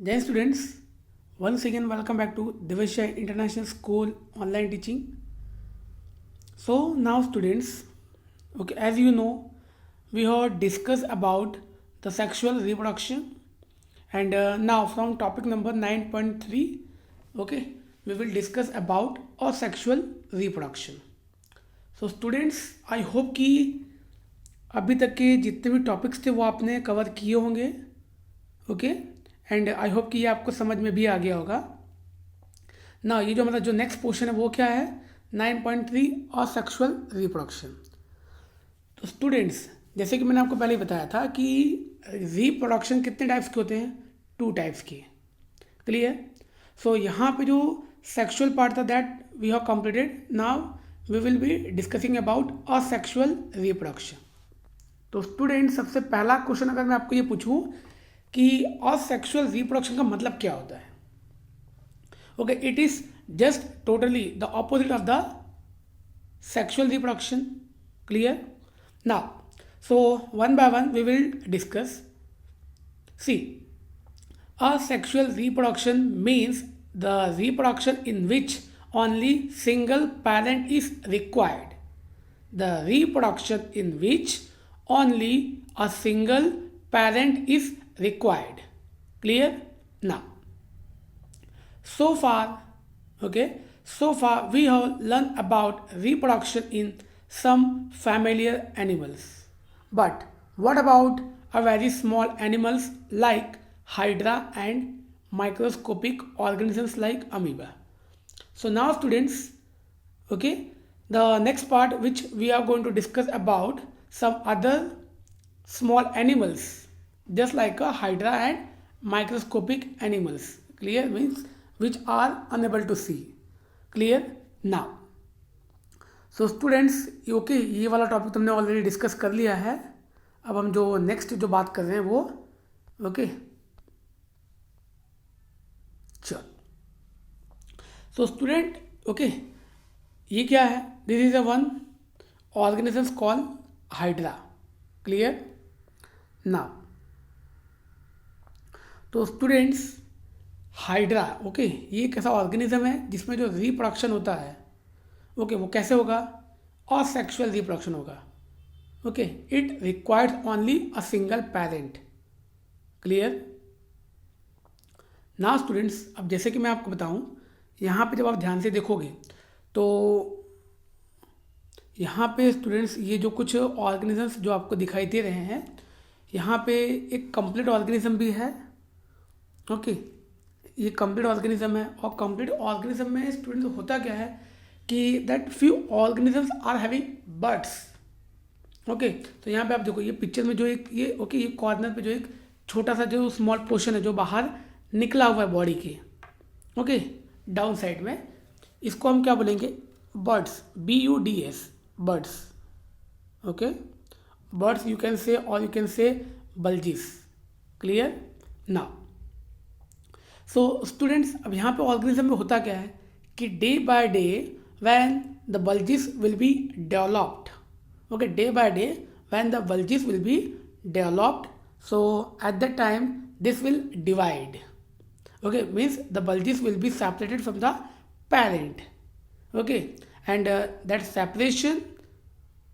Dear students, once again welcome back to Divashya International School online teaching. So now students, okay, as you know, we have discussed about the sexual reproduction and now from topic number 9.3, okay, we will discuss about asexual reproduction. So students, I hope कि अभी तक के जितने भी topics थे वो आपने cover किए होंगे, ओके, एंड आई होप कि ये आपको समझ में भी आ गया होगा ना। ये जो मतलब जो नेक्स्ट पोर्शन है वो क्या है, 9.3 और सेक्सुअल रिप्रोडक्शन। तो स्टूडेंट्स, जैसे कि मैंने आपको पहले ही बताया था कि रिप्रोडक्शन कितने टाइप्स के होते हैं, 2 टाइप्स के, क्लियर। सो यहाँ पे जो सेक्सुअल पार्ट था that we have completed, now we will be discussing about asexual reproduction. तो स्टूडेंट, सबसे पहला क्वेश्चन अगर मैं आपको ये पूछूं कि असेक्सुअल रिप्रोडक्शन का मतलब क्या होता है, okay, it is just totally the opposite of the sexual reproduction, clear. Now so one by one we will discuss. See, asexual reproduction means the reproduction in which only single parent is required. The reproduction in which only a single parent is required. Clear? Now, so far, okay, so far we have learned about reproduction in some familiar animals. But what about a very small animals like hydra and microscopic organisms like amoeba? So now students, okay, the next part which we are going to discuss about some other small animals just like a hydra and microscopic animals, clear, means which are unable to see, clear. Now so students, okay, ये वाला topic तुमने already discuss कर लिया है। अब हम जो next जो बात कर रहे हैं वो, ओके, चल। सो स्टूडेंट, ओके, ये क्या है, this is a one organisms call hydra, clear. Now तो स्टूडेंट्स, हाइड्रा, ओके, ये एक ऐसा ऑर्गेनिज्म है जिसमें जो रिप्रोडक्शन होता है, ओके, वो कैसे होगा, असेक्सुअल रिप्रोडक्शन होगा, okay, it requires only a single parent, clear. ना स्टूडेंट्स, अब जैसे कि मैं आपको बताऊं, यहाँ पे जब आप ध्यान से देखोगे तो यहाँ पे स्टूडेंट्स ये जो कुछ ऑर्गेनिजम्स जो आपको दिखाई दे रहे हैं, यहाँ पे एक कंप्लीट ऑर्गेनिज्म भी है, ओके, ये कंप्लीट ऑर्गेनिज्म है। और कंप्लीट ऑर्गेनिज्म में स्टूडेंट्स होता क्या है कि that few organisms are having buds, okay. तो यहाँ पे आप देखो, ये पिक्चर में जो एक ये, ओके, ये कॉर्नर पे जो एक छोटा सा जो स्मॉल पोर्शन है जो बाहर निकला हुआ है बॉडी के, ओके, डाउन साइड में, इसको हम क्या बोलेंगे, birds, BUDS, birds, okay, birds you can say, और you can say bulges, clear. Now so students, अब यहाँ पे ऑर्गेनिज्म में होता क्या है कि day by day when the bulges will be developed, okay, day by day when the bulges will be developed, so at that time this will divide, okay, means the bulges will be separated from the parent, okay, and that separation,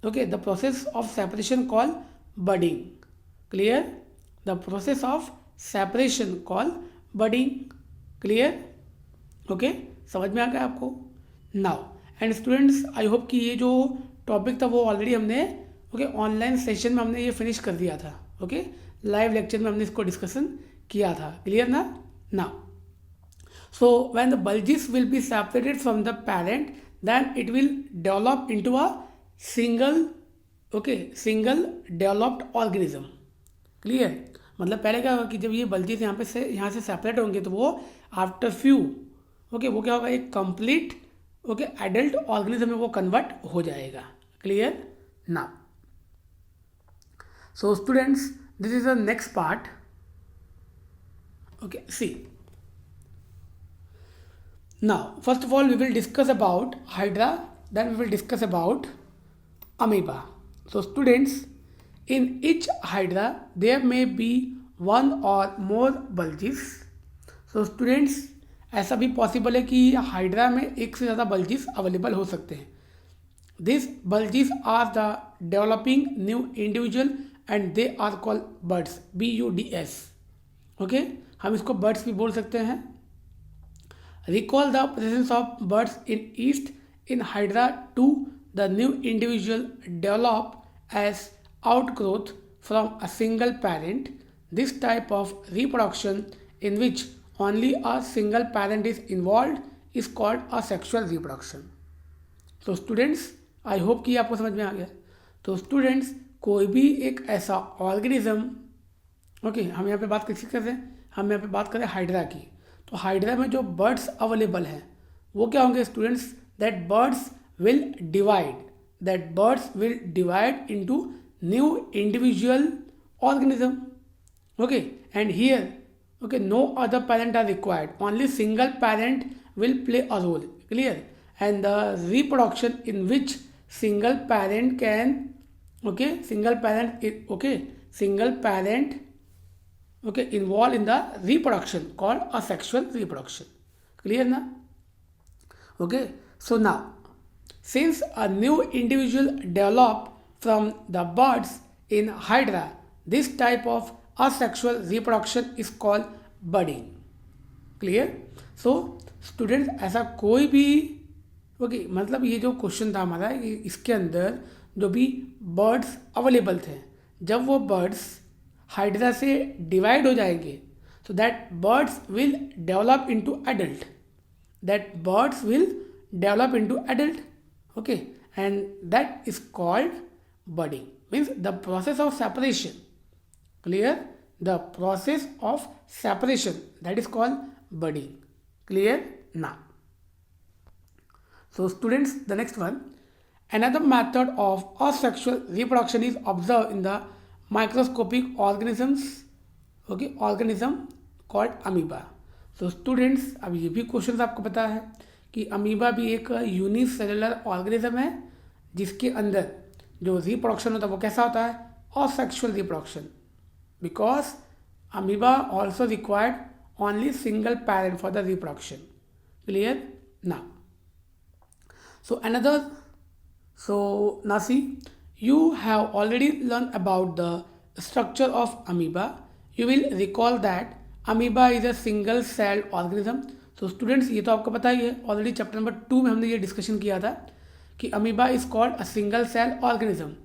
okay, the process of separation called budding, clear, the process of separation called budding, clear, okay, समझ में आ गया आपको। Now and students, I hope कि ये जो topic था वो already हमने, ओके, ऑनलाइन सेशन में हमने ये फिनिश कर दिया था, ओके, लाइव लेक्चर में हमने इसको डिस्कशन किया था, क्लियर ना। Now so when the bulges will be separated from the parent then it will develop into a single, okay, single developed organism, clear. मतलब पहले क्या होगा कि जब ये बल्जिस यहाँ से सेपरेट होंगे तो वो आफ्टर फ्यू, ओके, वो क्या होगा, एक कंप्लीट, ओके, एडल्ट ऑर्गेनिज्म में वो कन्वर्ट हो जाएगा, क्लियर ना। So students, this is the next part, okay, see now first of all we will discuss about hydra, then we will discuss about amoeba. So students, in each hydra there may be one or more bulges, so students, ऐसा भी possible है कि hydra में एक से ज़्यादा bulges available हो सकते हैं. This bulges are the developing new individual and they are called buds, BUDS. Okay, हम इसको बर्ड्स भी बोल सकते हैं. Recall the presence of birds in East in Hydra 2. The new individual develop as outgrowth from a single parent. This type of reproduction in which only a single parent is involved is called asexual reproduction. तो students, I hope कि आपको समझ में आ गया. तो students, कोई भी एक ऐसा ऑर्गेनिज्म, ओके, हम यहाँ पे बात किसकी कर रहे हैं, हम यहाँ पे बात करें हाइड्रा की. तो हाइड्रा में जो बर्ड्स अवेलेबल हैं वो क्या होंगे students, that buds will divide into new individual organism. Okay, and here, okay, no other parent are required, only single parent will play a role. Clear? And the reproduction in which single parent can, okay, single parent involved in the reproduction called asexual reproduction. Clear na? Okay, so now since a new individual develop from the birds in hydra, this type of asexual reproduction is called budding. Clear? So students, ऐसा कोई भी, okay, मतलब ये जो question था हमारा, इसके अंदर जो भी बर्ड्स अवेलेबल थे, जब वो बर्ड्स हाइड्रा से डिवाइड हो जाएंगे, so that birds will develop into adult. Okay, and that is called budding, means the process of separation. Clear? The process of separation, that is called budding. Clear now? So students, the next one, another method of asexual reproduction is observed in the microscopic organism called amoeba. So students, अब ये भी question आपको पता है कि amoeba भी एक unicellular organism है जिसके अंदर जो रिप्रोडक्शन होता है वो कैसा होता है, asexual reproduction, because amoeba also required only single parent for the reproduction. Clear? Now, now see, you have already learned about the structure of amoeba. You will recall that amoeba is a single celled organism. So students, ये तो आपको पता ही है, already chapter number 2 में हमने ये discussion किया था कि amoeba is called a single cell organism.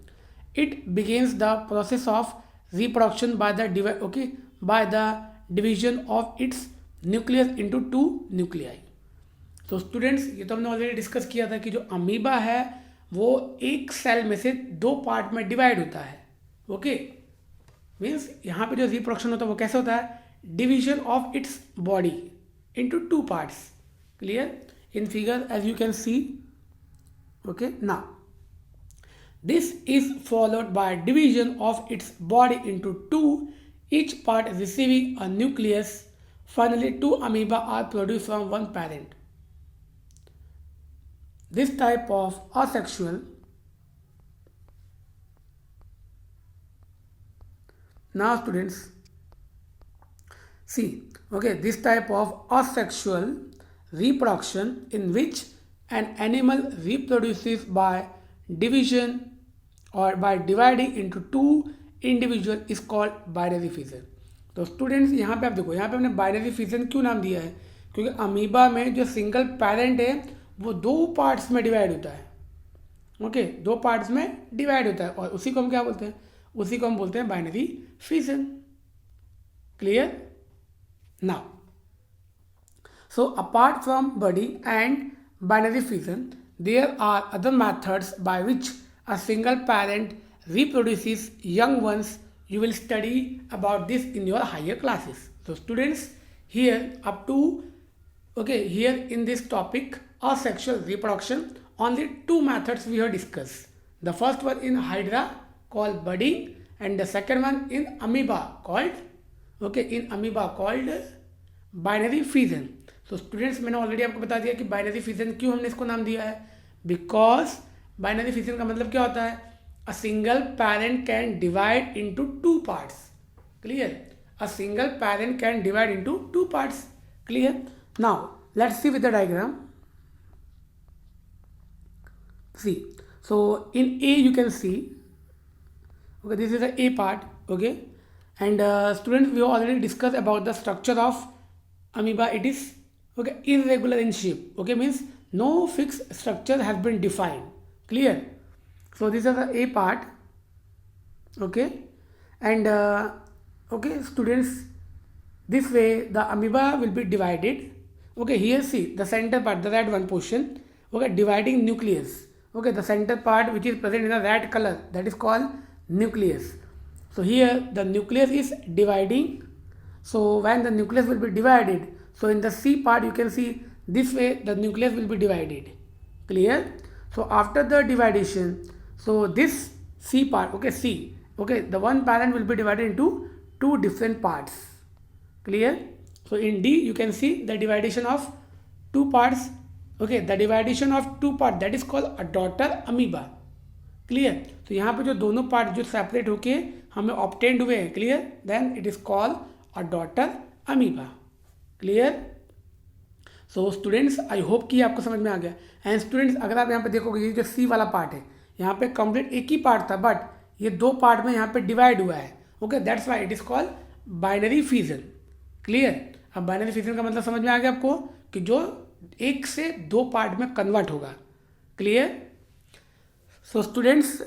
It begins the process of reproduction by the division of its nucleus into 2 nuclei. तो स्टूडेंट्स, ये तो हमने ऑलरेडी डिस्कस किया था कि जो अमीबा है वो एक सेल में से 2 पार्ट में डिवाइड होता है. ओके, मीन्स यहाँ पे जो रिप्रोडक्शन होता है वो कैसे होता है, division of its body into 2 parts. Clear? In figure as you can see. Okay, now this is followed by division of its body into 2, each part receiving a nucleus. Finally 2 amoeba are produced from one parent. This type of asexual, now students see, okay, this type of asexual reproduction in which an animal reproduces by division or by dividing into 2 individual is called binary fission. तो students, यहाँ पे आप देखो, यहाँ पे हमने binary fission क्यों नाम दिया है, क्योंकि अमीबा में जो सिंगल पेरेंट है वो 2 पार्ट्स में डिवाइड होता है. ओके, 2 पार्ट्स में डिवाइड होता है और उसी को हम क्या बोलते हैं, उसी को हम बोलते हैं binary fission. Clear? Now, so apart from budding and binary fission, there are other methods by which a single parent reproduces young ones. You will study about this in your higher classes. So students, here up to, okay, here in this topic asexual reproduction, only 2 methods we have discussed. The first one in hydra called budding, and the second one in amoeba called, okay, binary fission. So students, मैंने already आपको बता दिया कि binary fission क्यों हमने इसको नाम दिया है, बिकॉज बाइनरी फिजन का मतलब क्या होता है, a single parent can divide into 2 parts. Clear? A single parent can divide into 2 parts. Clear? Now let's see with the diagram. See, so in A you can see, okay, this is the A part, okay, and students, we already discussed about the structure of amoeba. It is, okay, irregular in shape, okay, means no fixed structure has been defined. Clear? So this is the A part, okay, and okay students, this way the amoeba will be divided. Okay, here see the center part, the red one portion, okay, dividing nucleus. Okay, the center part which is present in the red color, that is called nucleus. So here the nucleus is dividing. So when the nucleus will be divided, so in the C part you can see this way the nucleus will be divided. Clear? So after the division, so this C part, okay, C, okay, the one parent will be divided into two different parts. Clear? So in D you can see the division of two parts. Okay, the division of two parts, that is called a daughter amoeba. Clear? तो यहाँ पे जो दोनों part जो separate होके हमें obtained हुए हैं, clear, then it is called a daughter amoeba. Clear? So students, I hope कि आपको समझ में आ गया. एंड स्टूडेंट्स, अगर आप यहाँ पे देखोगे, ये जो सी वाला पार्ट है, यहाँ पे कंप्लीट एक ही पार्ट था, बट ये दो पार्ट में यहाँ पे डिवाइड हुआ है. Okay, that's why it is called binary fusion. Clear? अब बाइनरी फ्यूजन का मतलब समझ में आ गया आपको, कि जो एक से दो पार्ट में कन्वर्ट होगा. Clear? So students,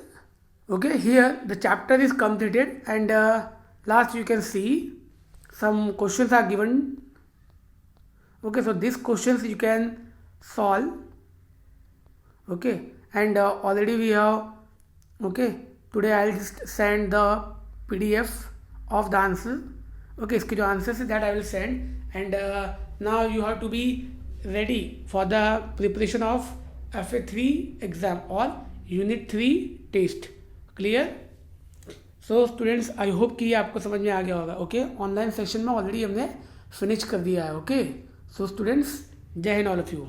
okay, here the chapter is completed and last you can C some questions are given. Okay, so these questions you can solve. Okay, and already we have, okay, today I'll just send the PDF of the answer. Okay, इसके जो answers है that I will send, and now you have to be ready for the preparation of FA3 exam or Unit 3 test. Clear? So students, I hope कि ये आपको समझ में आ गया होगा. ओके, ऑनलाइन सेशन में ऑलरेडी हमने फिनिश कर दिया है. ओके, सो स्टूडेंट्स, जय हिंद ऑल ऑफ यू.